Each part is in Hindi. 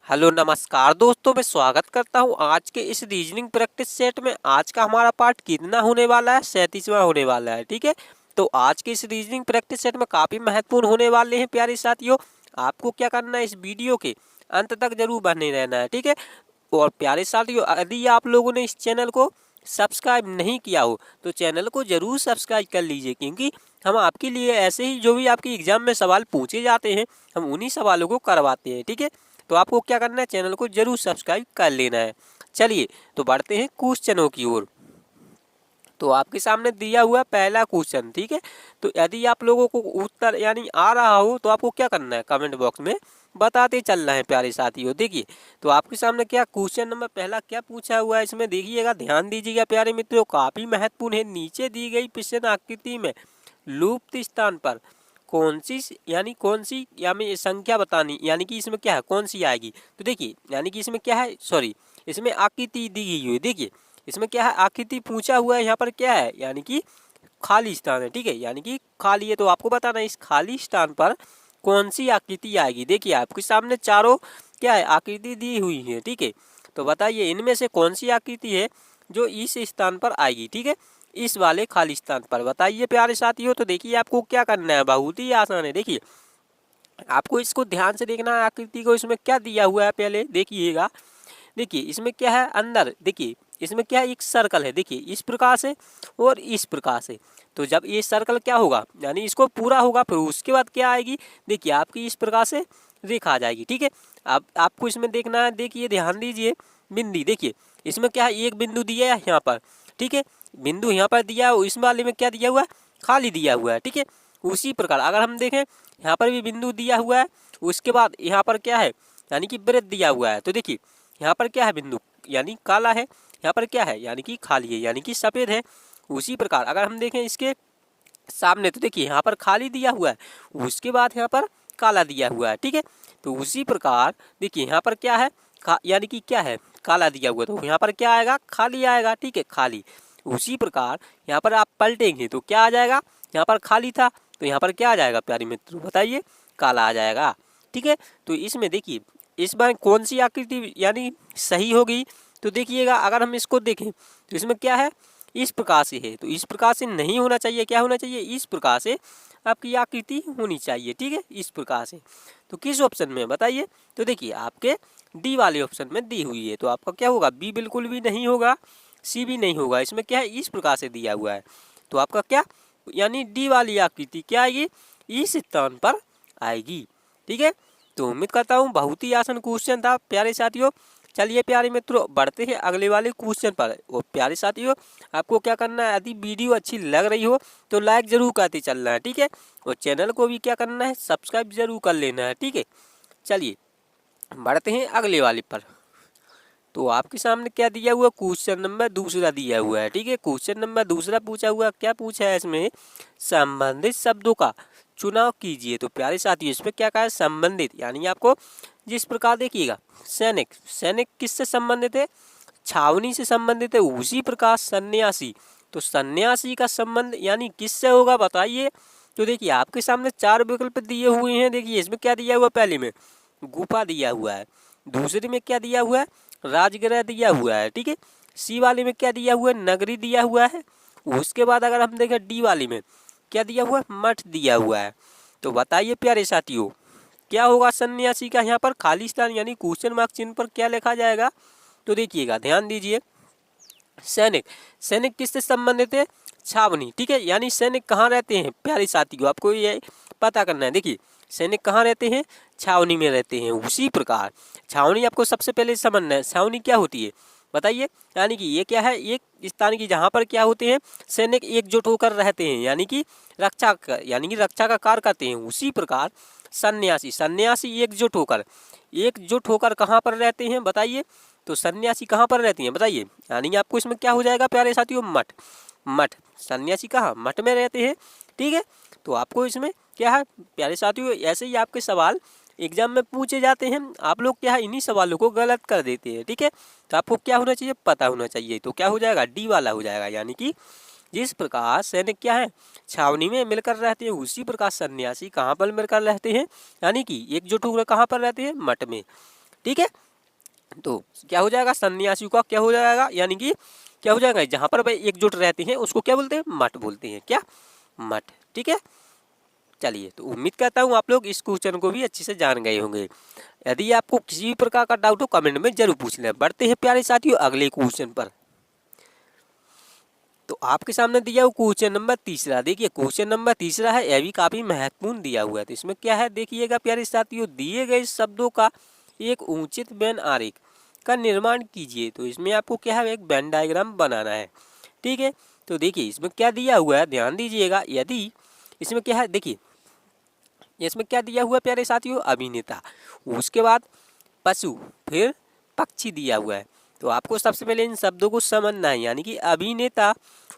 हेलो नमस्कार दोस्तों, मैं स्वागत करता हूं आज के इस रीजनिंग प्रैक्टिस सेट में। आज का हमारा पार्ट कितना होने वाला है? 37वां होने वाला है। ठीक है, तो आज के इस रीजनिंग प्रैक्टिस सेट में काफ़ी महत्वपूर्ण होने वाले हैं प्यारे साथियों। आपको क्या करना है, इस वीडियो के अंत तक जरूर बने रहना है। ठीक है, और प्यारे साथियों, यदि आप लोगों ने इस चैनल को सब्सक्राइब नहीं किया हो तो चैनल को जरूर सब्सक्राइब कर लीजिए, क्योंकि हम आपके लिए ऐसे ही जो भी आपके एग्जाम में सवाल पूछे जाते हैं हम उन्हीं सवालों को करवाते हैं। ठीक है, तो आपको क्या करना है, चैनल को जरूर सब्सक्राइब कर लेना है। चलिए तो बढ़ते हैं क्वेश्चनों की ओर। तो आपके सामने दिया हुआ पहला क्वेश्चन। ठीक है, तो यदि आप लोगों को उत्तर यानी आ रहा हो तो आपको क्या करना है, कमेंट बॉक्स में बताते चलना है प्यारे साथियों। देखिए, तो आपके सामने क्या क्वेश्चन नंबर पहला क्या पूछा हुआ है, इसमें देखिएगा, ध्यान दीजिएगा प्यारे मित्रों, काफी महत्वपूर्ण है। नीचे दी गई प्रश्न आकृति में लुप्त स्थान पर कौन सी यानी संख्या बतानी, यानी कि इसमें क्या है, कौन सी आएगी। तो देखिए, यानी कि इसमें क्या है, सॉरी, इसमें आकृति दी गई हुई। देखिए, इसमें क्या है, आकृति पूछा हुआ है, यहाँ पर क्या है, यानी कि खाली स्थान है। ठीक है, यानी कि खाली है, तो आपको बताना है इस खाली स्थान पर कौन सी आकृति आएगी। देखिए, आपके सामने चारों क्या है, आकृति दी हुई है। ठीक है, तो बताइए इनमें से कौन सी आकृति है जो इस स्थान पर आएगी। ठीक है, इस वाले खाली स्थान पर बताइए प्यारे साथियों। तो देखिए, आपको क्या करना है, बहुत ही आसान है। देखिए, आपको इसको ध्यान से देखना है, आकृति को, इसमें क्या दिया हुआ है पहले देखिएगा। देखिए, इसमें क्या है, अंदर देखिए, इसमें क्या है, एक सर्कल है। देखिए, इस प्रकार से और इस प्रकार से। तो जब ये सर्कल क्या होगा, यानी इसको पूरा होगा, फिर उसके बाद क्या आएगी, देखिए आपकी इस प्रकार से रेखा आ जाएगी। ठीक है, अब आपको इसमें देखना है, देखिए ध्यान दीजिए, बिंदी देखिए, इसमें क्या है, एक बिंदु दिया है यहाँ पर। ठीक है, बिंदु यहाँ पर दिया है, इस वाले में क्या दिया हुआ है, खाली दिया हुआ है। ठीक है, उसी प्रकार अगर हम देखें, यहाँ पर भी बिंदु दिया हुआ है, उसके बाद यहाँ पर क्या है, यानी कि वृत्त दिया हुआ है। तो देखिए, यहाँ पर क्या है, बिंदु यानी काला है, यहाँ पर क्या है, यानी कि खाली है, यानी कि सफ़ेद है। उसी प्रकार अगर हम देखें इसके सामने, तो देखिए यहाँ पर खाली दिया हुआ है, उसके बाद यहाँ पर काला दिया हुआ है। ठीक है, तो उसी प्रकार देखिए यहाँ पर क्या है, यानी कि क्या है, काला दिया हुआ, तो यहाँ पर क्या आएगा, खाली आएगा। ठीक है, खाली। उसी प्रकार यहाँ पर आप पलटेंगे तो क्या आ जाएगा, यहाँ पर खाली था तो यहाँ पर क्या आ जाएगा प्यारे मित्रों, बताइए, काला आ जाएगा। ठीक है, तो इसमें देखिए, इस बार कौन सी आकृति यानी सही होगी। तो देखिएगा, अगर हम इसको देखें तो इसमें क्या है, इस प्रकार से है, तो इस प्रकार से नहीं होना चाहिए, क्या होना चाहिए, इस प्रकार से आपकी आकृति होनी चाहिए। ठीक है, इस प्रकार से। तो किस ऑप्शन में बताइए। तो देखिए, आपके डी वाले ऑप्शन में दी हुई है, तो आपका क्या होगा, बी बिल्कुल भी नहीं होगा, सी भी नहीं होगा, इसमें क्या है, इस प्रकार से दिया हुआ है, तो आपका क्या, यानी डी वाली आकृति क्या आएगी, इस स्थान पर आएगी। ठीक है, तो उम्मीद करता हूँ बहुत ही आसान क्वेश्चन था प्यारे साथियों। चलिए प्यारे मित्रों, बढ़ते हैं अगले वाले क्वेश्चन पर। और प्यारे साथियों, आपको क्या करना है, यदि वीडियो अच्छी लग रही हो तो लाइक जरूर करते चलना है। ठीक है, और चैनल को भी क्या करना है, सब्सक्राइब जरूर कर लेना है। ठीक है, चलिए बढ़ते हैं अगले वाले पर। तो आपके सामने क्या दिया हुआ, क्वेश्चन नंबर दूसरा दिया हुआ है। ठीक है, क्वेश्चन नंबर दूसरा पूछा हुआ, क्या पूछा है इसमें, संबंधित शब्दों का चुनाव कीजिए। तो प्यारे साथियों, इसमें क्या कहा है, संबंधित, यानी आपको जिस प्रकार देखिएगा, सैनिक, सैनिक किससे संबंधित है, छावनी से संबंधित है। उसी प्रकार सन्यासी, तो सन्यासी का संबंध यानी किससे होगा, बताइए। तो देखिए, आपके सामने चार विकल्प दिए हुए हैं। देखिए, इसमें क्या दिया हुआ, पहले में गुफा दिया हुआ है, दूसरे में क्या दिया हुआ है, राजगृह दिया हुआ है। ठीक है, सी वाले में क्या दिया हुआ है, नगरी दिया हुआ है। उसके बाद अगर हम देखें डी वाले में क्या दिया हुआ है, मठ दिया हुआ है। तो बताइए प्यारे साथियों, क्या होगा सन्यासी का यहाँ पर खाली स्थान, यानी क्वेश्चन मार्क चिन्ह पर क्या लिखा जाएगा। तो देखिएगा, ध्यान दीजिए, सैनिक, सैनिक किससे संबंधित है, छावनी। ठीक है, यानी सैनिक कहाँ रहते हैं प्यारे साथियों, आपको ये पता करना है। देखिए, सैनिक कहाँ रहते हैं, छावनी में रहते हैं। उसी प्रकार छावनी आपको सबसे पहले समझना है, छावनी क्या होती है बताइए। यानी कि ये क्या है, एक स्थान की जहाँ पर क्या होते हैं, सैनिक एकजुट होकर रहते हैं, यानी कि रक्षा का कार्य करते हैं। उसी प्रकार सन्यासी, सन्यासी एकजुट होकर कहाँ पर रहते हैं बताइए। तो सन्यासी कहाँ पर रहती हैं बताइए, यानी आपको इसमें क्या हो जाएगा प्यारे साथियों, मठ, मठ, सन्यासी कहाँ, मठ में रहते हैं। ठीक है, तो आपको इसमें क्या है प्यारे साथियों, ऐसे ही आपके सवाल एग्जाम में पूछे जाते हैं, आप लोग क्या है इन्हीं सवालों को गलत कर देते हैं। ठीक है, तो आपको क्या होना चाहिए, पता होना चाहिए। तो क्या हो जाएगा, डी वाला हो जाएगा, यानी कि जिस प्रकार सैनिक क्या है, छावनी में मिलकर रहते हैं, उसी प्रकार सन्यासी कहाँ पर मिलकर रहते हैं, यानी कि एकजुट होकर कहाँ पर रहते हैं, मठ में। ठीक है। तो क्या हो जाएगा, सन्यासियों का क्या हो जाएगा, यानी कि क्या हो जाएगा, जहां पर भाई एकजुट रहते हैं उसको क्या बोलते हैं, मठ बोलते हैं, क्या, मठ। ठीक है, चलिए, तो उम्मीद करता हूँ आप लोग इस क्वेश्चन को भी अच्छे से जान गए होंगे। यदि आपको किसी भी प्रकार का डाउट हो कमेंट में जरूर पूछ लें। बढ़ते हैं प्यारे साथियों अगले क्वेश्चन पर। तो आपके सामने दिया हुआ क्वेश्चन नंबर तीसरा, देखिए क्वेश्चन नंबर तीसरा है, यह भी काफी महत्वपूर्ण दिया हुआ है। तो इसमें क्या है, देखिएगा प्यारे साथियों, दिए गए शब्दों का एक उचित वेन आरेख का निर्माण कीजिए। तो इसमें आपको क्या है, एक वेन डायग्राम बनाना है। ठीक है, तो देखिए इसमें क्या दिया हुआ है, ध्यान दीजिएगा। यदि इसमें क्या है, देखिए इसमें क्या दिया हुआ है प्यारे साथियों, अभिनेता, उसके बाद पशु, फिर पक्षी दिया हुआ है। तो आपको सबसे पहले इन शब्दों को समझना है, यानी कि अभिनेता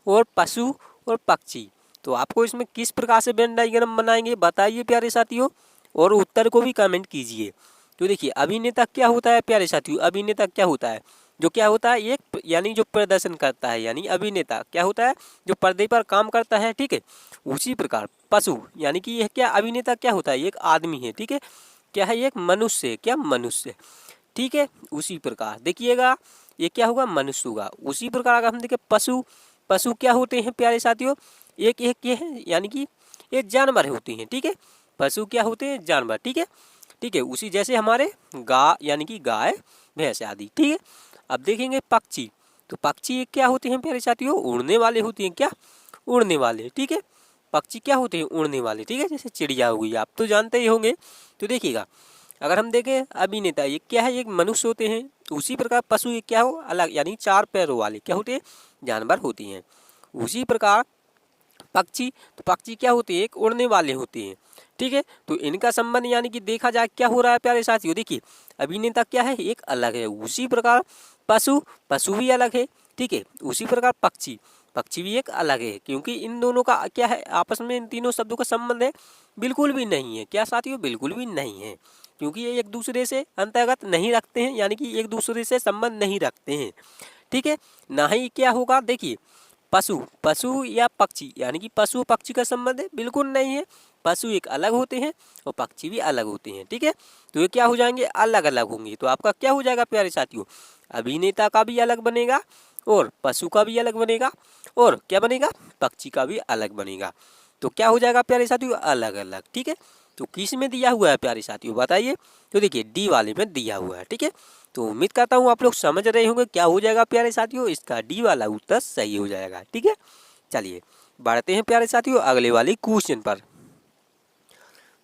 और पशु और पक्षी। तो आपको इसमें किस प्रकार से वेन डायग्राम बनाएंगे बताइए प्यारे साथियों, और उत्तर को भी कमेंट कीजिए। तो देखिए अभिनेता क्या होता है प्यारे साथियों, अभिनेता क्या होता है, जो क्या होता है, एक यानी जो प्रदर्शन करता है, यानी अभिनेता क्या होता है, जो पर्दे पर काम करता है। ठीक है, उसी प्रकार पशु यानी कि यह क्या, अभिनेता क्या होता है, एक आदमी है। ठीक है, क्या है, एक मनुष्य, क्या, मनुष्य। ठीक है, उसी प्रकार देखिएगा ये क्या होगा, मनुष्य होगा। उसी प्रकार अगर हम देखें पशु, पशु क्या होते हैं प्यारे साथियों, एक एक ये है, यानी कि ये जानवर होते हैं। ठीक है, पशु क्या होते हैं, जानवर। ठीक है, ठीक है, उसी जैसे हमारे यानी कि गाय, भैंस आदि। ठीक है, अब देखेंगे पक्षी, तो पक्षी क्या होते हैं प्यारे साथियों, उड़ने वाले होते हैं, क्या, उड़ने वाले। ठीक है, पक्षी क्या होते हैं, उड़ने वाले। ठीक है, जैसे चिड़िया हुई, आप तो जानते ही होंगे। तो देखिएगा अगर हम देखें अभिनेता, ये क्या है, एक मनुष्य होते हैं। उसी प्रकार पशु ये क्या हो, अलग यानी चार पैरों वाले क्या होते हैं, जानवर होती हैं। उसी प्रकार पक्षी, तो पक्षी क्या होते हैं, एक उड़ने वाले होते हैं। ठीक है, तो इनका संबंध यानी कि देखा जाए क्या हो रहा है प्यारे साथियों, देखिए अभिनेता क्या है, एक अलग है। उसी प्रकार पशु, पशु भी अलग है। ठीक है, उसी प्रकार पक्षी, पक्षी भी एक अलग है, क्योंकि इन दोनों का क्या है, आपस में इन तीनों शब्दों का संबंध है, बिल्कुल भी नहीं है। क्या साथियों, बिल्कुल भी नहीं है, क्योंकि ये एक दूसरे से अंतर्गत नहीं रखते हैं, यानी कि एक दूसरे से संबंध नहीं रखते हैं। ठीक है, ना ही क्या होगा, देखिए पशु, पशु या पक्षी, यानी कि पशु पक्षी का संबंध है, बिल्कुल नहीं है। पशु एक अलग होते हैं और पक्षी भी अलग होते हैं। ठीक है, तो ये क्या हो जाएंगे, अलग अलग होंगे। तो आपका क्या हो जाएगा प्यारे साथियों, अभिनेता का भी अलग बनेगा और पशु का भी अलग बनेगा और क्या बनेगा, पक्षी का भी अलग बनेगा। तो क्या हो जाएगा प्यारे साथियों, अलग अलग। ठीक है, तो किस में दिया हुआ है प्यारे साथियों बताइए, तो देखिए डी वाले में दिया हुआ है। ठीक है, तो उम्मीद करता हूँ आप लोग समझ रहे होंगे क्या हो जाएगा प्यारे साथियों, इसका डी वाला उत्तर सही हो जाएगा। ठीक है, चलिए बढ़ते हैं प्यारे साथियों अगले वाले क्वेश्चन पर।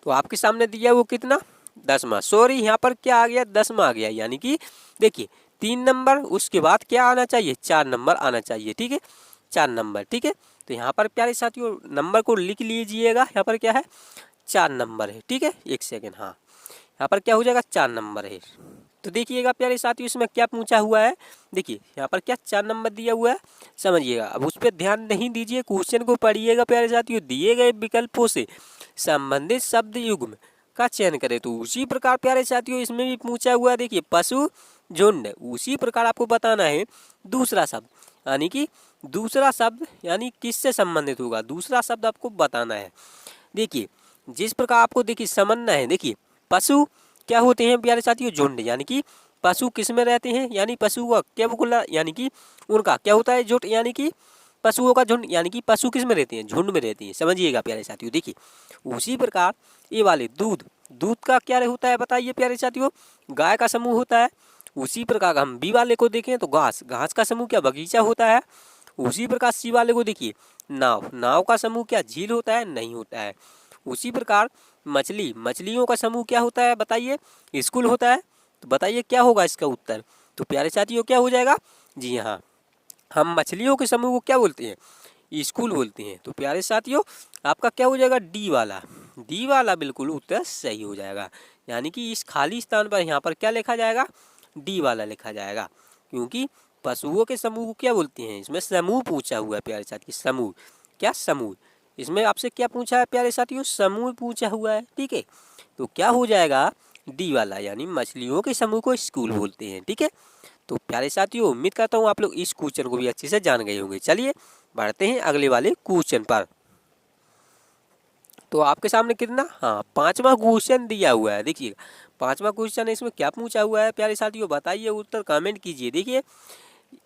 तो आपके सामने दिया वो कितना, 10वां, सॉरी यहाँ पर क्या आ गया, 10वां आ गया, यानी कि देखिए 3 नंबर, उसके बाद क्या आना चाहिए, 4 नंबर आना चाहिए। ठीक है, 4 नंबर। ठीक है, तो यहाँ पर प्यारे साथियों नंबर को लिख लीजिएगा, यहाँ पर क्या है, 4 नंबर है। ठीक है, एक सेकेंड, हाँ यहाँ पर क्या हो जाएगा, 4 नंबर है। तो देखिएगा प्यारे साथियों इसमें क्या पूछा हुआ है, देखिए यहाँ पर क्या 4 नंबर दिया हुआ है, समझिएगा। अब उस पर ध्यान नहीं दीजिए, क्वेश्चन को पढ़िएगा प्यारे साथियों। दिए गए विकल्पों से संबंधित शब्द युग्म का चयन करें। तो उसी प्रकार प्यारे साथियों इसमें भी पूछा हुआ है, देखिए पशु, झुंड। उसी प्रकार आपको बताना है दूसरा शब्द, यानी कि दूसरा शब्द यानी किससे संबंधित होगा, दूसरा शब्द आपको बताना है। देखिए जिस प्रकार आपको देखिए समझना है, देखिए पशु क्या होते हैं प्यारे साथियों, झुंड, यानी कि पशु किस में रहते हैं, यानी पशु का क्या बोला, यानी कि उनका क्या होता है, जुट, यानी कि पशुओं का झुंड, यानी कि पशु किस में रहते हैं, झुंड में रहते हैं। समझिएगा प्यारे साथियों। देखिए उसी प्रकार ये वाले दूध, दूध का क्या होता है बताइए प्यारे साथियों, गाय का समूह होता है। उसी प्रकार हम बी वाले को देखें तो घास, घास का समूह क्या, बगीचा होता है। उसी प्रकार सी वाले को देखिए नाव, नाव का समूह क्या, झील होता है, नहीं होता है। उसी प्रकार मछली, मछलियों का समूह क्या होता है बताइए, स्कूल होता है। तो बताइए क्या होगा इसका उत्तर, तो प्यारे साथियों क्या हो जाएगा, जी हाँ, हम मछलियों के समूह को क्या बोलते हैं, स्कूल बोलते हैं। तो प्यारे साथियों आपका क्या हो जाएगा, डी वाला, डी वाला बिल्कुल उत्तर सही हो जाएगा। यानी कि इस खाली स्थान पर यहाँ पर क्या लिखा जाएगा, डी वाला लिखा जाएगा, क्योंकि पशुओं के समूह को क्या बोलते हैं, इसमें समूह पूछा हुआ है प्यारे साथी, समूह, क्या समूह, इसमें आपसे क्या पूछा है प्यारे साथियों, समूह पूछा हुआ है। ठीक है, तो क्या हो जाएगा, डी वाला, यानी मछलियों के समूह को स्कूल बोलते हैं। ठीक है, तो प्यारे साथियों उम्मीद करता हूँ आप लोग इस क्वेश्चन को भी अच्छे से जान गए होंगे। चलिए बढ़ते हैं अगले वाले क्वेश्चन पर। तो आपके सामने कितना, हाँ 5वां क्वेश्चन दिया हुआ है। देखिएगा 5वां क्वेश्चन है, इसमें क्या पूछा हुआ है प्यारे साथियों, बताइए, उत्तर कमेंट कीजिए। देखिए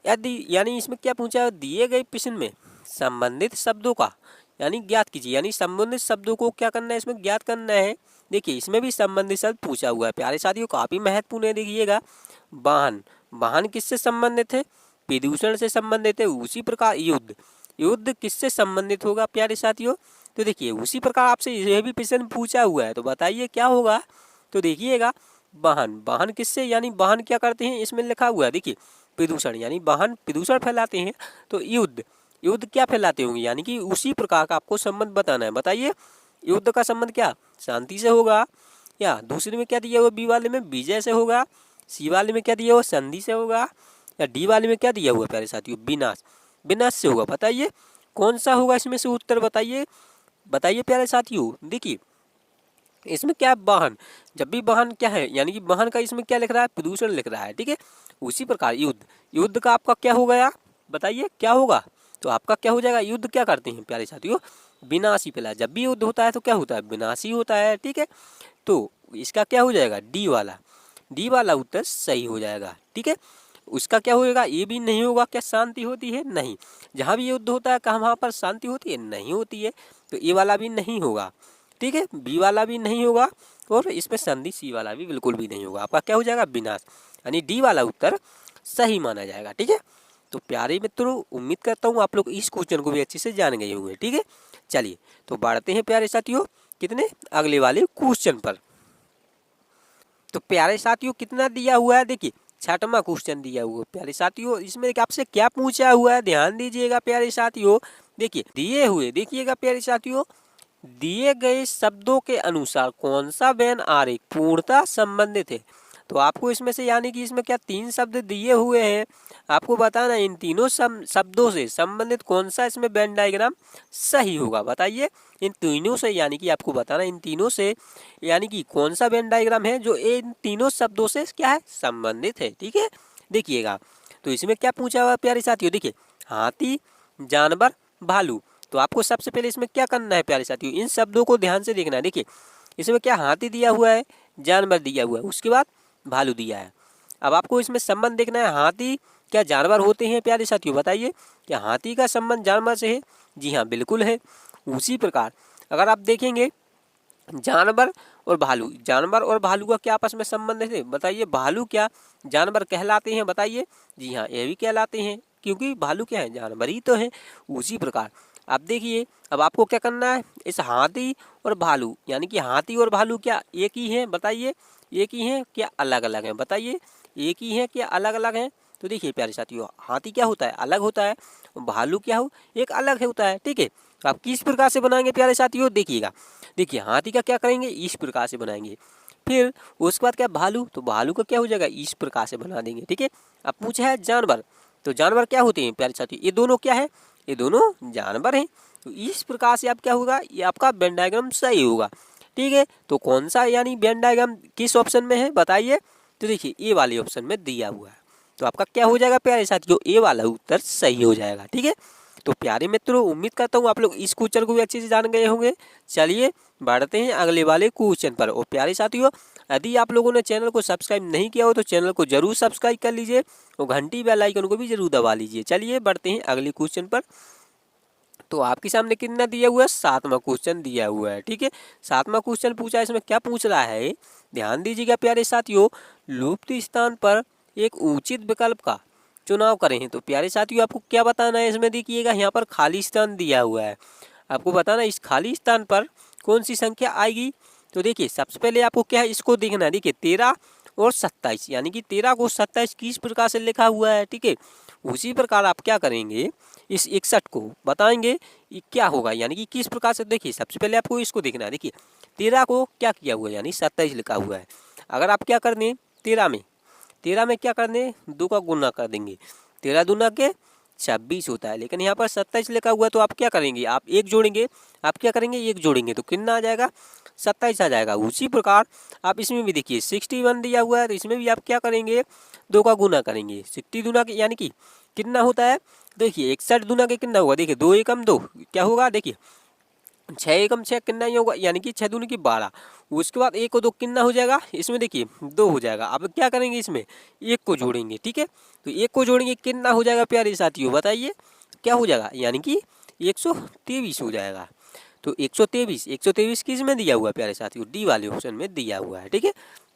यदि यानी इसमें क्या पूछा है, दिए गए प्रश्न में संबंधित शब्दों का यानी ज्ञात कीजिए, यानी संबंधित शब्दों को क्या करना है, इसमें ज्ञात करना है। देखिए इसमें भी संबंधित शब्द पूछा हुआ है प्यारे साथियों, काफी महत्वपूर्ण है। देखिएगा वाहन, वाहन किससे संबंधित है, प्रदूषण से संबंधित है। उसी प्रकार युद्ध, युद्ध किससे संबंधित होगा प्यारे साथियों, तो देखिए उसी प्रकार आपसे यह भी प्रश्न पूछा हुआ है, तो बताइए क्या होगा। तो देखिएगा वाहन, वाहन किससे, यानी वाहन क्या करते हैं, इसमें लिखा हुआ है देखिए प्रदूषण, यानी वाहन प्रदूषण फैलाते हैं। तो युद्ध, युद्ध क्या फैलाते होंगे, यानी कि उसी प्रकार का आपको संबंध बताना है। बताइए युद्ध का संबंध क्या शांति से होगा, या दूसरे में क्या दिया हुआ, बी वाले में विजय से होगा, सी वाले में क्या दिया हुआ संधि से होगा, या डी वाले में क्या दिया हुआ प्यारे साथियों विनाश, विनाश से होगा। बताइए कौन सा होगा इसमें से उत्तर, बताइए, बताइए प्यारे साथियों। देखिए इसमें क्या वाहन, जब भी वाहन क्या है, यानी कि वाहन का इसमें क्या लिख रहा है, प्रदूषण लिख रहा है, ठीक है। उसी प्रकार युद्ध, युद्ध का आपका क्या हो गया, बताइए क्या होगा, तो आपका क्या हो जाएगा, युद्ध क्या करते हैं प्यारे साथियों, विनाशी फैला। जब भी युद्ध होता है तो क्या होता है, विनाशी होता है, ठीक है। तो इसका क्या हो जाएगा, डी वाला, डी वाला उत्तर सही हो जाएगा, ठीक है। उसका क्या होगा, ये भी नहीं होगा, क्या शांति होती है, नहीं। जहाँ भी युद्ध होता है कहाँ वहाँ पर शांति होती है, नहीं होती है, तो ये वाला भी नहीं होगा, ठीक है। बी वाला भी नहीं होगा, और इसमें संधि सी वाला भी बिल्कुल भी नहीं होगा। आपका क्या हो जाएगा, विनाश, यानी डी वाला उत्तर सही माना जाएगा, ठीक है। तो प्यारे मित्रों, उम्मीद करता हूँ आप लोग इस क्वेश्चन को भी अच्छे से जान गए होंगे, ठीक है। चलिए तो बढ़ते हैं प्यारे साथियों कितने अगले वाले क्वेश्चन पर। तो प्यारे साथियों कितना दिया हुआ है, देखिए 6वां क्वेश्चन दिया हुआ है प्यारे साथियों। इसमें आपसे क्या पूछा हुआ है, ध्यान दीजिएगा प्यारे साथियों। देखिए दिए हुए, देखिएगा प्यारे साथियों, दिए गए शब्दों के अनुसार कौन सा व्यंजन आरेख पूर्णतः संबंधित है। तो आपको इसमें से यानी कि इसमें क्या 3 शब्द दिए हुए हैं, आपको बताना इन तीनों शब्दों से संबंधित कौन सा इसमें वेन डायग्राम सही होगा। बताइए इन तीनों से, यानी कि आपको बताना इन तीनों से, यानी कि कौन सा वेन डायग्राम है जो इन तीनों शब्दों से क्या है, संबंधित है, ठीक है। देखिएगा तो इसमें क्या पूछा हुआ प्यारे साथियों, देखिए हाथी, जानवर, भालू। तो आपको सबसे पहले इसमें क्या करना है प्यारे साथियों, इन शब्दों को ध्यान से देखना है। देखिए इसमें क्या हाथी दिया हुआ है, जानवर दिया हुआ है, उसके बाद भालू दिया है। अब आपको इसमें संबंध देखना है, हाथी क्या जानवर होते हैं प्यारे साथियों, बताइए क्या हाथी का संबंध जानवर से है, जी हाँ बिल्कुल है। उसी प्रकार अगर आप देखेंगे जानवर और भालू, जानवर और भालू का क्या आपस में संबंध है, बताइए भालू क्या जानवर कहलाते हैं, बताइए, जी हाँ ये भी कहलाते हैं, क्योंकि भालू क्या है, जानवर ही तो है। उसी प्रकार अब देखिए, अब आपको क्या करना है, इस हाथी और भालू, यानी कि हाथी और भालू क्या एक ही हैं, बताइए एक ही हैं क्या अलग अलग हैं, बताइए एक ही हैं क्या अलग अलग हैं। तो देखिए प्यारे साथियों, हाथी क्या होता है, अलग होता है, भालू क्या हो, एक अलग होता है, ठीक है। तो आप किस प्रकार से बनाएंगे प्यारे साथियों, देखिएगा, देखिए हाथी का क्या करेंगे, इस प्रकार से बनाएंगे, फिर उसके बाद क्या भालू, तो भालू का क्या हो जाएगा, इस प्रकार से बना देंगे, ठीक है। अब पूछा है जानवर, तो जानवर क्या होते हैं प्यारे साथियों, ये दोनों क्या है, ये दोनों जानवर हैं। तो इस प्रकार से आप क्या होगा, ये आपका वेन डायग्राम सही होगा, ठीक है। तो कौन सा यानी वेन डायग्राम किस ऑप्शन में है, बताइए, तो देखिए ए वाले ऑप्शन में दिया हुआ है। तो आपका क्या हो जाएगा प्यारे साथियों, ए वाला उत्तर सही हो जाएगा, ठीक है। तो प्यारे मित्रों, उम्मीद करता हूँ आप लोग इस क्वेश्चन को भी अच्छे से जान गए होंगे। चलिए बढ़ते हैं अगले वाले क्वेश्चन पर। और प्यारे साथियों, यदि आप लोगों ने चैनल को सब्सक्राइब नहीं किया हो तो चैनल को जरूर सब्सक्राइब कर लीजिए और घंटी बेल आइकन को भी जरूर दबा लीजिए। चलिए बढ़ते हैं अगले क्वेश्चन पर। तो आपके सामने कितना दिया हुआ है, 7वां क्वेश्चन दिया हुआ है, ठीक है। 7वां क्वेश्चन पूछा है, इसमें क्या पूछ रहा है, ध्यान दीजिएगा प्यारे साथियों, लुप्त स्थान पर एक उचित विकल्प का चुनाव करें। तो प्यारे साथियों आपको क्या बताना है, इसमें देखिएगा यहाँ पर खाली स्थान दिया हुआ है, आपको बताना है इस खाली स्थान पर कौन सी संख्या आएगी। तो देखिए सबसे पहले आपको क्या है, इसको देखना है, देखिए 13 और 27, यानी कि 13 को 27 किस प्रकार से लिखा हुआ है, ठीक है। उसी प्रकार आप क्या करेंगे, इस 61 को बताएंगे ये क्या होगा, यानी कि किस प्रकार से। देखिए सबसे पहले आपको इसको देखना है, देखिए 13 को क्या किया हुआ है, यानी 27 लिखा हुआ है। अगर आप क्या कर दें, 13 में क्या कर दें, 2 का गुना कर देंगे, 13 दूना के 26 होता है, लेकिन यहाँ पर 27 लिखा हुआ है। तो आप क्या करेंगे, आप एक जोड़ेंगे, आप क्या करेंगे एक जोड़ेंगे तो कितना आ जाएगा, 27 आ जाएगा। उसी प्रकार आप इसमें भी देखिए 61 दिया हुआ है, तो इसमें भी आप क्या करेंगे, 2 का गुना करेंगे, 60 दूना के यानी कि कितना होता है, देखिए 61 दूना के कितना होगा, देखिए 2 एकम 2 क्या होगा, देखिए छः एकम छः कितना ही होगा, यानी कि 6 दूनी की 12। उसके बाद 1 को 2 कितना हो जाएगा, इसमें देखिए 2 हो जाएगा। अब क्या करेंगे, इसमें 1 को जोड़ेंगे, ठीक है। तो 1 को जोड़ेंगे कितना हो जाएगा प्यारे साथियों, बताइए क्या हो जाएगा, यानी कि 123 हो जाएगा। तो 123 किस में दिया हुआ है प्यारे साथियों, डी वाले ऑप्शन में दिया हुआ है, ठीक है।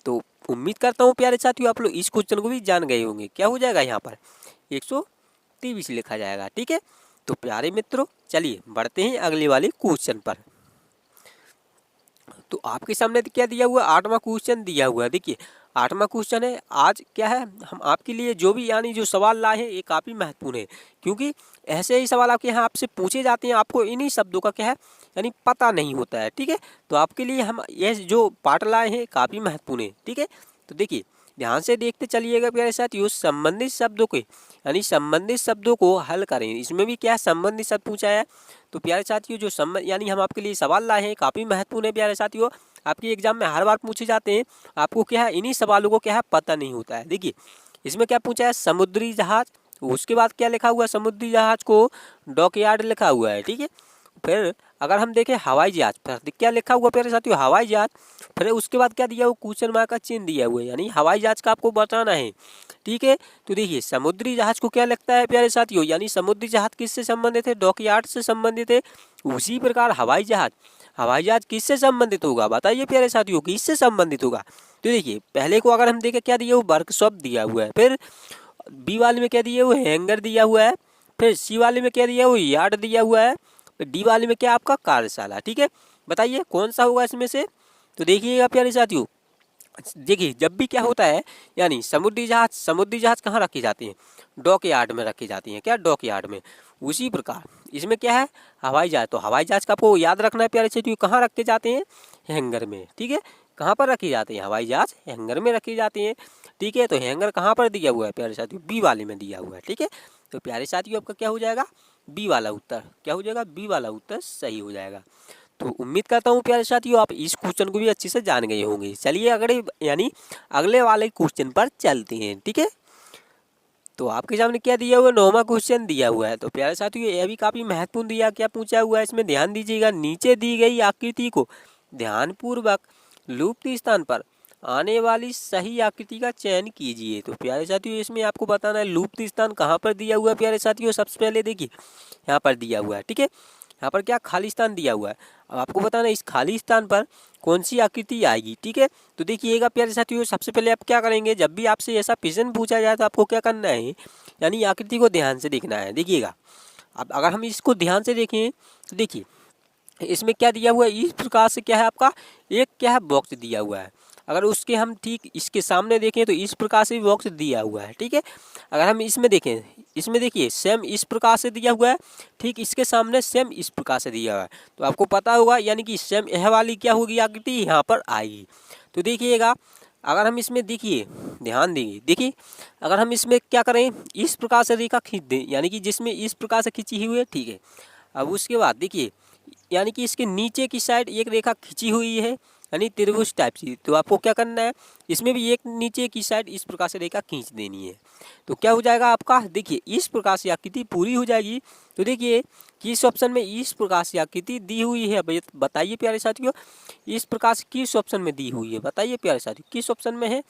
तो उम्मीद करता हूँ प्यारे साथियों आप लोग इस क्वेश्चन को भी जान गए होंगे। क्या हो जाएगा यहाँ पर 123 लिखा जाएगा, ठीक है। तो प्यारे मित्रों चलिए बढ़ते हैं अगले वाले क्वेश्चन पर। तो आपके सामने क्या दिया हुआ है, 8वां क्वेश्चन दिया हुआ है। देखिए 8वां क्वेश्चन है। आज क्या है, हम आपके लिए जो भी यानी जो सवाल लाए हैं ये काफ़ी महत्वपूर्ण है, क्योंकि ऐसे ही सवाल आपके यहाँ आपसे पूछे जाते हैं, आपको इन्हीं शब्दों का क्या है यानी पता नहीं होता है, ठीक है। तो आपके लिए हम ये जो पाठ लाए हैं काफ़ी महत्वपूर्ण है, ठीक है। तो देखिए ध्यान से देखते चलिएगा प्यारे साथियों, संबंधित शब्दों के यानी संबंधित शब्दों को हल करें। इसमें भी क्या है, संबंधित शब्द पूछा है। तो प्यारे साथियों जो संबंध यानी हम आपके लिए सवाल लाए हैं काफ़ी महत्वपूर्ण है प्यारे साथियों, आपके एग्जाम में हर बार पूछे जाते हैं। आपको क्या है इन्हीं सवालों को क्या है पता नहीं होता है। देखिए इसमें क्या पूछा है, समुद्री जहाज, उसके बाद क्या लिखा हुआ है, समुद्री जहाज को डॉकयार्ड लिखा हुआ है, ठीक है। फिर अगर हम देखें हवाई जहाज, फिर क्या लिखा हुआ प्यारे साथियों, हवाई जहाज। फिर उसके बाद क्या दिया हुआ, क्वेश्चन मार्क का चिन्ह दिया हुआ है, यानी हवाई जहाज का आपको बताना है, ठीक है। तो देखिए समुद्री जहाज को क्या लगता है प्यारे साथियों, यानी समुद्री जहाज किससे संबंधित है, डॉकयार्ड से संबंधित है। उसी प्रकार हवाई जहाज किससे संबंधित होगा, बताइए प्यारे साथियों किससे संबंधित होगा। तो देखिए पहले को अगर हम देखें क्या दिया हुआ, वर्कशॉप दिया हुआ है। फिर बी वाले में क्या दिया हुआ, हैंगर दिया हुआ है। फिर सी वाले में क्या दिया हुआ, यार्ड दिया हुआ है। डी वाले में क्या आपका कार्यशाला, ठीक है। बताइए कौन सा होगा इसमें से। तो देखिएगा प्यारे साथियों, देखिए जब भी क्या होता है यानी समुद्री जहाज कहाँ रखी जाती हैं, डॉकयार्ड में रखी जाती हैं, क्या डॉकयार्ड में। उसी प्रकार इसमें क्या है, हवाई जहाज, तो हवाई जहाज का आपको याद रखना है प्यारे साथियों, कहाँ रखे जाते हैं, हैंगर में, ठीक है। कहाँ पर रखी जाती हैं, हवाई जहाज हैंगर में रखी जाती हैं, ठीक है। तो हैंगर कहाँ पर दिया हुआ है प्यारे साथियों, बी वाले में दिया हुआ है, ठीक है। तो प्यारे साथियों आपका क्या हो जाएगा, बी वाला उत्तर, क्या हो जाएगा, बी वाला उत्तर सही हो जाएगा। तो उम्मीद करता हूँ प्यारे साथियों आप इस क्वेश्चन को भी अच्छे से जान गए होंगे। चलिए अगले वाले क्वेश्चन पर चलते हैं, ठीक है। तो आपके सामने क्या दिया हुआ है, 9वां क्वेश्चन दिया हुआ है। तो प्यारे साथियों यह भी काफ़ी महत्वपूर्ण दिया, क्या पूछा हुआ है इसमें ध्यान दीजिएगा, नीचे दी गई आकृति को ध्यानपूर्वक लुप्त स्थान पर आने वाली सही आकृति का चयन कीजिए। तो प्यारे साथियों इसमें आपको बताना है लुप्त स्थान कहाँ पर दिया हुआ है प्यारे साथियों, सबसे पहले देखिए यहाँ पर दिया हुआ है, ठीक है। यहाँ पर क्या खाली स्थान दिया हुआ है, अब आपको बताना है इस खाली स्थान पर कौन सी आकृति आएगी, ठीक है। तो देखिएगा प्यारे साथियों, सबसे पहले आप क्या करेंगे, जब भी आपसे ऐसा प्रश्न पूछा जाए तो आपको क्या करना है, यानी आकृति को ध्यान से देखना है। देखिएगा अब अगर हम इसको ध्यान से देखें तो देखिए इसमें क्या दिया हुआ है, इस प्रकार से क्या है आपका एक क्या है बॉक्स दिया हुआ है। अगर उसके हम ठीक इसके सामने देखें तो इस प्रकार से बॉक्स दिया हुआ है, ठीक है। अगर हम इसमें देखें, इसमें देखिए सेम इस प्रकार से दिया हुआ है, ठीक इसके सामने सेम इस प्रकार से दिया हुआ है। तो आपको पता होगा यानी कि सेम यह वाली क्या होगी आकृति यहाँ पर आएगी। तो देखिएगा अगर हम इसमें देखिए ध्यान देंगे, देखिए अगर हम इसमें क्या करें, इस प्रकार से रेखा खींच दें, यानी कि जिसमें इस प्रकार से खींची हुई है, ठीक है। अब उसके बाद देखिए यानी कि इसके नीचे की साइड एक रेखा खींची हुई है, यानी त्रिभुज टाइप की। तो आपको क्या करना है, इसमें भी एक नीचे की साइड इस प्रकार से रेखा खींच देनी है। तो क्या हो जाएगा आपका, देखिए इस प्रकार से आकृति पूरी हो जाएगी। तो देखिए किस ऑप्शन में इस प्रकार से आकृति दी हुई है, बताइए प्यारे साथियों, इस प्रकार से किस ऑप्शन में दी हुई है, बताइए प्यारे साथियों किस ऑप्शन में है।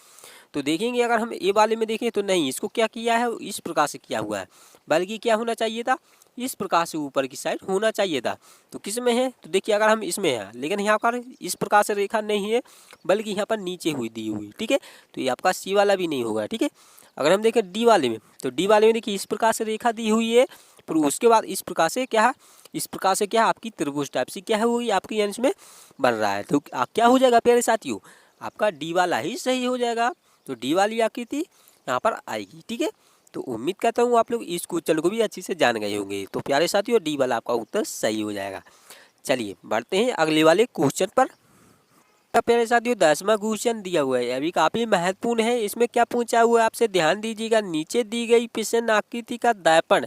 तो देखेंगे अगर हम ए वाले में देखें तो नहीं, इसको क्या किया है, इस प्रकार से किया हुआ है, बल्कि क्या होना चाहिए था, इस प्रकार से ऊपर की साइड होना चाहिए था। तो किस में है, तो देखिए अगर हम इसमें है, लेकिन यहाँ पर इस प्रकार से रेखा नहीं है, बल्कि यहाँ पर नीचे हुई दी हुई, ठीक है। तो ये आपका सी वाला भी नहीं होगा, ठीक है। अगर हम देखें डी वाले में, तो डी वाले में देखिए इस प्रकार से रेखा दी हुई है, फिर उसके बाद इस प्रकार से क्या है, इस प्रकार से क्या आपकी त्रिभुज टाइप से क्या होगी आपकी अंश में बन रहा है। तो क्या हो जाएगा प्यारे साथियों, आपका डी वाला ही सही हो जाएगा। तो डी वाली आकृति यहाँ पर आएगी, ठीक है। तो उम्मीद करता हूँ आप लोग इस क्वेश्चन को भी अच्छे से जान गए होंगे। तो प्यारे साथियों डी वाला आपका उत्तर सही हो जाएगा। चलिए बढ़ते हैं अगले वाले क्वेश्चन पर। प्यारे साथियों 10वां क्वेश्चन दिया हुआ है, अभी काफी महत्वपूर्ण है। इसमें क्या पूछा हुआ है आपसे ध्यान दीजिएगा, नीचे दी गई प्रश्न आकृति का दर्पण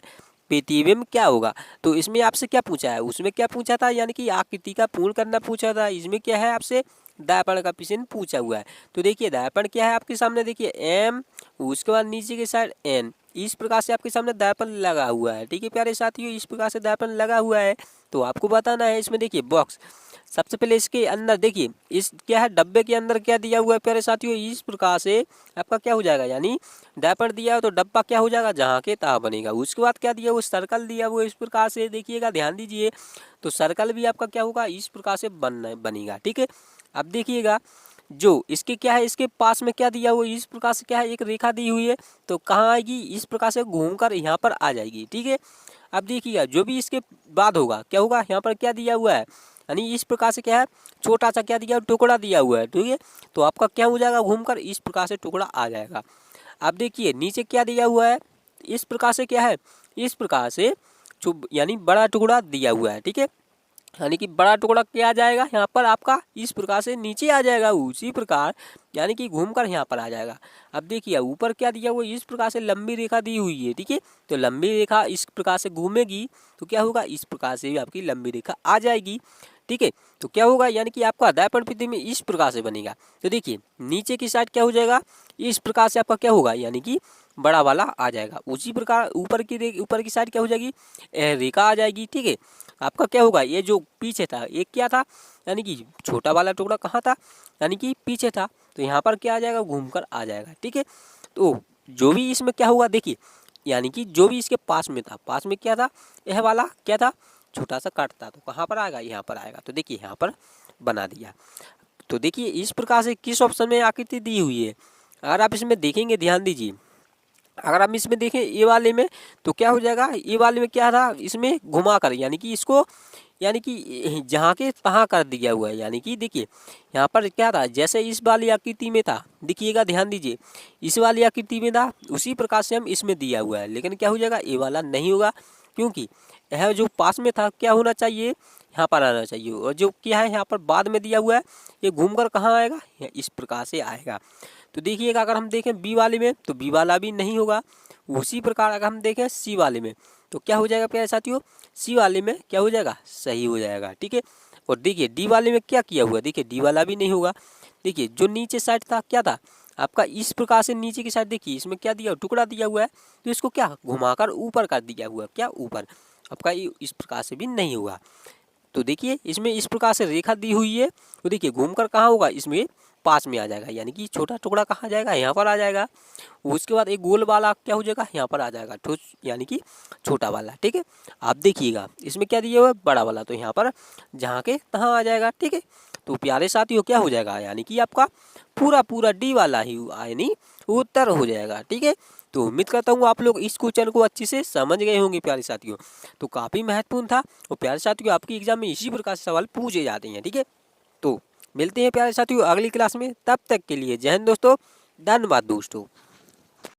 प्रतिबिंब क्या होगा। तो इसमें आपसे क्या पूछा है, उसमें क्या पूछा था, यानी कि आकृति का पूर्ण करना पूछा था। इसमें क्या है आपसे दर्पण का प्रश्न पूछा हुआ है। तो देखिए दर्पण क्या है आपके सामने, देखिए एम, उसके बाद नीचे के साइड एन, इस प्रकार से आपके सामने दर्पण लगा हुआ है, ठीक है प्यारे साथियों, इस प्रकार से दर्पण लगा हुआ है। तो आपको बताना है इसमें। देखिए बॉक्स, सबसे पहले इसके अंदर देखिए इस क्या है, डब्बे के अंदर क्या दिया हुआ है प्यारे साथियों, इस प्रकार से आपका क्या हो जाएगा, यानी डायपर दिया है तो डब्बा क्या हो जाएगा, जहाँ के तहाँ बनेगा। उसके बाद क्या दिया, वो सर्कल दिया हुआ इस प्रकार से, देखिएगा ध्यान दीजिए, तो सर्कल भी आपका क्या होगा, इस प्रकार से बनेगा। ठीक है, अब देखिएगा जो इसके क्या है, इसके पास में क्या दिया हुआ इस प्रकार से क्या है, एक रेखा दी हुई है, तो कहाँ आएगी, इस प्रकार से घूमकर यहाँ पर आ जाएगी। ठीक है, अब देखिएगा जो भी इसके बाद होगा क्या होगा, यहाँ पर क्या दिया हुआ है, यानी इस प्रकार से क्या है, छोटा सा क्या दिया, टुकड़ा दिया हुआ है। ठीक है, तो आपका क्या हो जाएगा, घूमकर इस प्रकार से टुकड़ा आ जाएगा। अब देखिए नीचे क्या दिया हुआ है, इस प्रकार से क्या है, इस प्रकार से यानी बड़ा टुकड़ा दिया हुआ है। ठीक है, यानी कि बड़ा टुकड़ा क्या आ जाएगा, यहाँ पर आपका इस प्रकार से नीचे आ जाएगा, उसी प्रकार यानी कि घूमकर यहाँ पर आ जाएगा। अब देखिए ऊपर क्या दिया हुआ, इस प्रकार से लंबी रेखा दी हुई है। ठीक है, तो लंबी रेखा इस प्रकार से घूमेगी तो क्या होगा, इस प्रकार से भी आपकी लंबी रेखा आ जाएगी। ठीक है, तो क्या होगा, यानी कि आपका डायपर पृथ्वी में इस प्रकार से बनेगा। तो देखिए नीचे की साइड क्या हो जाएगा, इस प्रकार से आपका क्या होगा, यानी कि बड़ा वाला आ जाएगा। उसी प्रकार ऊपर की साइड क्या हो जाएगी, रेखा आ जाएगी। ठीक है, आपका क्या होगा, ये जो पीछे था एक क्या था, यानी कि छोटा वाला टुकड़ा कहाँ था, यानी कि पीछे था, तो यहाँ पर क्या आ जाएगा, घूमकर आ जाएगा। ठीक है, तो जो भी इसमें क्या होगा, देखिए यानी कि जो भी इसके पास में था, पास में क्या था, यह वाला क्या था, छोटा सा कट था, तो कहाँ पर आएगा, यहाँ पर आएगा। तो देखिए यहाँ पर बना दिया। तो देखिए इस प्रकार से किस ऑप्शन में आकृति दी हुई है, अगर आप इसमें देखेंगे, ध्यान दीजिए, अगर हम इसमें देखें ए वाले में तो क्या हो जाएगा, ए वाले में क्या था, इसमें घुमा कर यानी कि इसको यानी कि जहाँ के तहाँ कर दिया हुआ है। यानी कि देखिए यहाँ पर क्या था, जैसे इस वाली आकृति में था, देखिएगा ध्यान दीजिए, इस वाली आकृति में था उसी प्रकार से हम इसमें दिया हुआ है। लेकिन क्या हो जाएगा, ए वाला नहीं होगा, क्योंकि यह जो पास में था क्या होना चाहिए, यहाँ पर आना चाहिए, और जो क्या है यहाँ पर बाद में दिया हुआ है, ये घूमकर कहाँ आएगा, इस प्रकार से आएगा। तो देखिएगा अगर हम देखें बी वाले में तो बी वाला भी नहीं होगा। उसी प्रकार अगर हम देखें सी वाले में तो क्या हो जाएगा प्यारे साथियों, सी वाले में क्या हो जाएगा, सही हो जाएगा। ठीक है, और देखिए डी वाले में क्या किया हुआ, देखिए डी वाला भी नहीं होगा। देखिए जो नीचे साइड था क्या था आपका, इस प्रकार से नीचे की साइड देखिए इसमें क्या दिया, टुकड़ा दिया हुआ है, तो इसको क्या घुमाकर ऊपर कर दिया हुआ, क्या ऊपर, आपका इस प्रकार से भी नहीं होगा। तो देखिए इसमें इस प्रकार से रेखा दी हुई है, तो देखिए घूमकर कहाँ होगा, इसमें पास में आ जाएगा, यानी कि छोटा टुकड़ा कहाँ जाएगा, यहाँ पर आ जाएगा। उसके बाद एक गोल वाला क्या हो जाएगा, यहाँ पर आ जाएगा, यानी कि छोटा वाला। ठीक है, आप देखिएगा इसमें क्या दिया हुआ है, बड़ा वाला, तो यहाँ पर जहाँ के तहाँ आ जाएगा। ठीक है, तो प्यारे साथियों क्या हो जाएगा, यानी कि आपका पूरा पूरा डी वाला ही यानी उत्तर हो जाएगा। ठीक है, तो उम्मीद करता हूँ आप लोग इस क्वेश्चन को अच्छे से समझ गए होंगे प्यारे साथियों। तो काफ़ी महत्वपूर्ण था, और प्यारे साथियों आपकी एग्जाम में इसी प्रकार से सवाल पूछे जाते हैं। ठीक है, तो मिलते हैं प्यारे साथियों अगली क्लास में, तब तक के लिए जय हिंद दोस्तों, धन्यवाद दोस्तों।